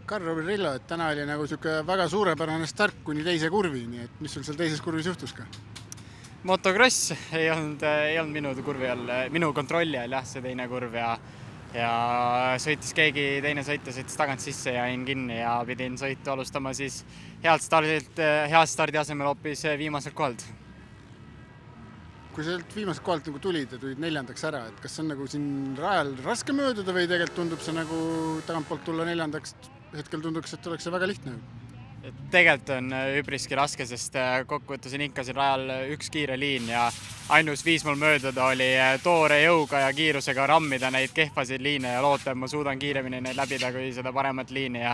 Karl Rillo, et täna oli nagu siuke väga suurepärane start kuni teise kurvini, et mis sul seal teises kurvis juhtus ka? Motocross ei olnud minu kontrolli all jah, see teine kurv ja sõitis keegi teine sõitis tagant sisse ja jäin kinni ja pidin sõitu alustama siis head stardi asemel hoopis viimaselt kohalt. Kui sa viimaselt kohalt nagu tulid ja tulid neljandaks ära, et kas see on nagu siin rajal raske mööduda või tegelikult tundub see nagu tagantpoolt tulla neljandaks, hetkel tunduks, et oleks see väga lihtne? Tegelikult on üpriski raske, sest kokkuvõttes on ikka siin rajal üks kiire liin ja ainus viis mul mööduda oli toore jõuga ja kiirusega rammida neid kehvasid liine ja loota, et ma suudan kiiremini neid läbida kui seda paremat liini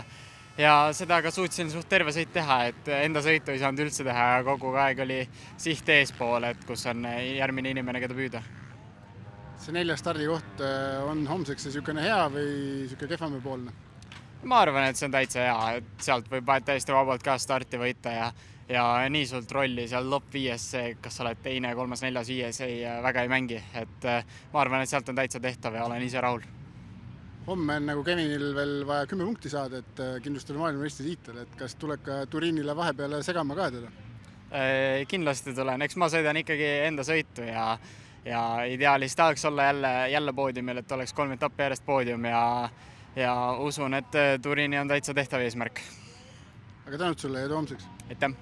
ja seda ka suutsin suht terve sõit teha, et enda sõitu ei saanud üldse teha ja kogu aeg oli siht eespool, et kus on järgmine inimene, keda püüda. See 4. stardikoht on homseks niisugune hea või niisugune kehvamepoolne? Ma arvan, et see on täitsa hea, et sealt võib täiesti vabalt ka starti võita ja nii sult rolli seal top 5, kas sa oled teine, 3., 4., 5, väga ei mängi. Et ma arvan, et sealt on täitsa tehtav ja olen ise rahul. Homme on nagu Kevinil veel vaja 10 punkti saada, et kindlustada maailmameistri tiitel, et kas tuleb ka Turinile vahepeale segama ka teda? Kindlasti tulen, eks ma sõidan ikkagi enda sõitu ja ideaalis tahaks olla jälle poodiumil, et oleks 3 etappi järjest poodium ja usun, et Turini on täitsa tehtav eesmärk. Aga tänud sulle ja edu homseks! Aitäh!